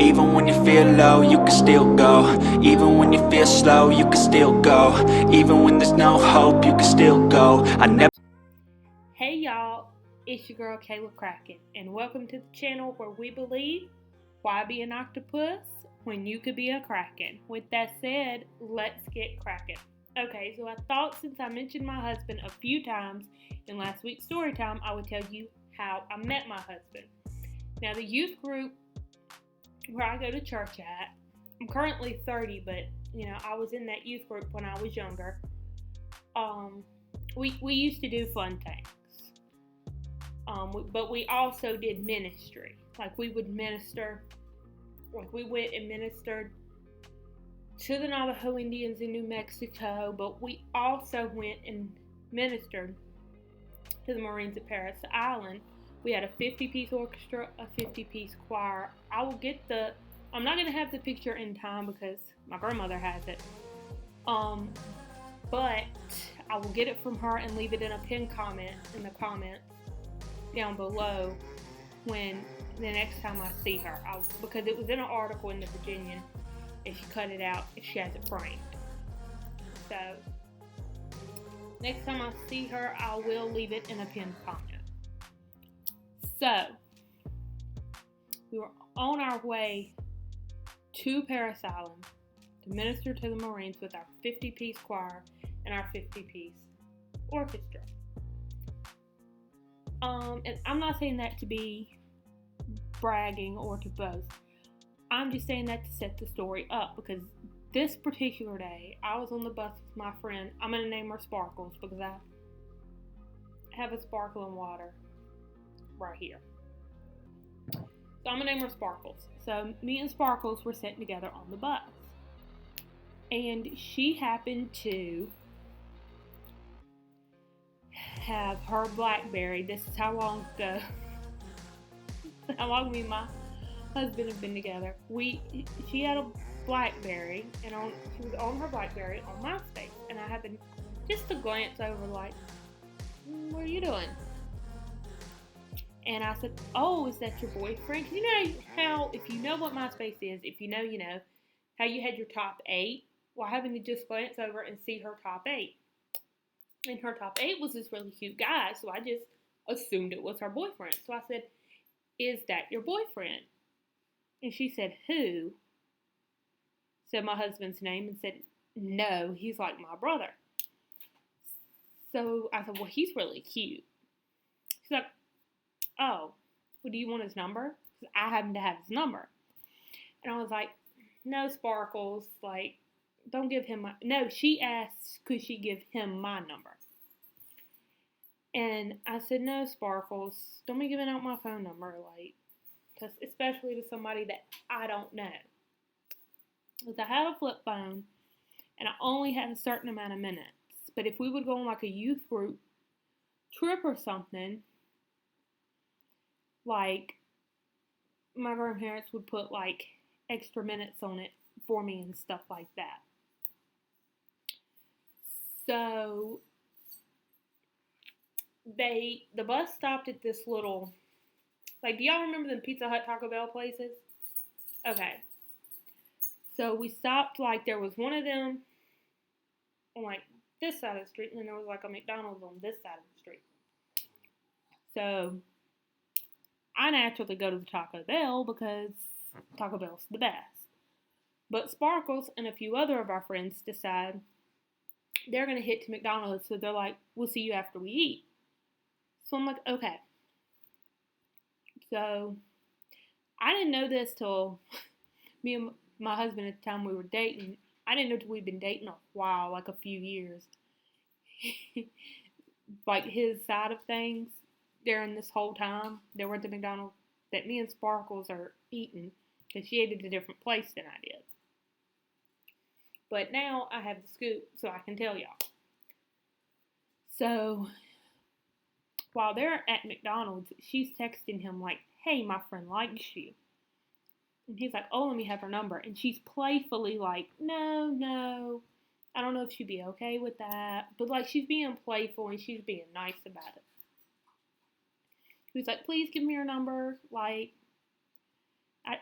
Even when you feel low, you can still go. Even when you feel slow, you can still go. Even when there's no hope, you can still go. I never. Hey y'all, it's your girl Kayla Kraken, and welcome to the channel where we believe why be an octopus when you could be a kraken. With that said, let's get cracking. Okay, so I thought since I mentioned my husband a few times in last week's story time, I would tell you how I met my husband. Now, the youth group where I go to church at, I'm currently 30, but I was in that youth group when I was younger. We used to do fun things. But we also did ministry. Like we would minister, like we went and ministered to the Navajo Indians in New Mexico, but we also went and ministered to the Marines at Paris Island. We had a 50-piece orchestra, a 50-piece choir. I'm not going to have the picture in time because my grandmother has it. But I will get it from her and leave it in a pinned comment in the comments down below when the next time I see her, because it was in an article in the Virginian, and she cut it out and she has it framed. So next time I see her, I will leave it in a pinned comment. So we were on our way to Paris Island to minister to the Marines with our 50-piece choir and our 50-piece orchestra. And I'm not saying that to be bragging or to boast. I'm just saying that to set the story up, because this particular day, I was on the bus with my friend. I'm going to name her Sparkles because I have a sparkling water right here. So I'm going to name her Sparkles. So me and Sparkles were sitting together on the bus. And she happened to have her BlackBerry. This is how long me and my husband have been together. She had a BlackBerry, and she was on her BlackBerry on MySpace, and I happened just to glance over, like, "What are you doing?" And I said, "Oh, is that your boyfriend?" You know how, if you know what MySpace is, if you know, how you had your top 8. Well, I happened to just glance over and see her top 8. And her top 8 was this really cute guy, so I just assumed it was her boyfriend. So I said, "Is that your boyfriend?" And she said, "Who?" Said my husband's name and said, "No, he's like my brother." So I said, "Well, he's really cute." She's like, "Oh, well, do you want his number?" Because I happen to have his number. And I was like, "No, Sparkles, like, don't give him my..." No, she asked, could she give him my number? And I said, "No, Sparkles, don't be giving out my phone number, like, because especially to somebody that I don't know." Because I had a flip phone, and I only had a certain amount of minutes. But if we would go on like a youth group trip or something, like, my grandparents would put like extra minutes on it for me and stuff like that. So the bus stopped at this little, like, do y'all remember the Pizza Hut, Taco Bell places? Okay. So we stopped, like, there was one of them on like this side of the street, and then there was like a McDonald's on this side of the street. So I naturally go to the Taco Bell because Taco Bell's the best. But Sparkles and a few other of our friends decide they're going to hit to McDonald's, so they're like, "We'll see you after we eat." So I'm like, okay. So I didn't know this till me and my husband at the time we were dating. I didn't know till we'd been dating a while, like a few years. Like his side of things during this whole time, they were at the McDonald's that me and Sparkles are eating, because she ate at a different place than I did. But now I have the scoop, so I can tell y'all. So while they're at McDonald's, she's texting him like, "Hey, my friend likes you." And he's like, "Oh, let me have her number." And she's playfully like, No, I don't know if she'd be okay with that. But like, she's being playful and she's being nice about it. He was like, "Please give me your number. Like,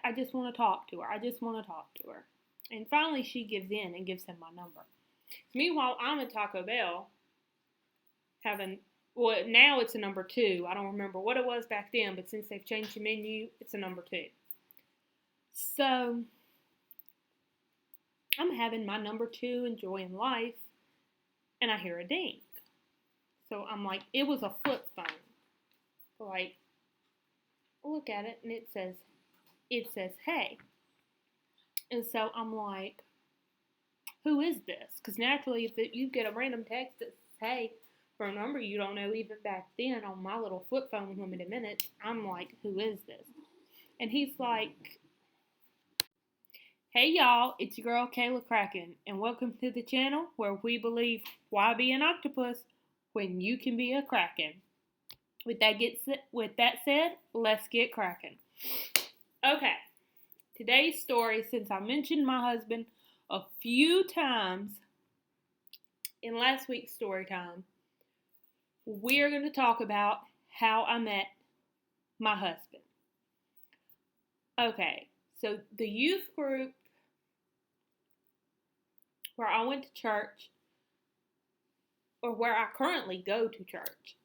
I just want to talk to her. I just want to talk to her. And finally, she gives in and gives him my number. Meanwhile, I'm at Taco Bell having, well, now it's a number 2. I don't remember what it was back then, but since they've changed the menu, it's a number 2. So I'm having my number 2, enjoying life, and I hear a ding. So I'm like, it was a flip phone. Like, look at it, and it says, hey. And so I'm like, who is this? Because naturally, if you get a random text that says, hey, for a number you don't know, even back then on my little flip phone with limited minutes, I'm like, who is this? And he's like, hey y'all, it's your girl Kayla Kraken, and welcome to the channel where we believe why be an octopus when you can be a kraken. With that said, let's get cracking. Okay, today's story, since I mentioned my husband a few times in last week's story time, we're going to talk about how I met my husband. Okay, so the youth group where I went to church, or where I currently go to church,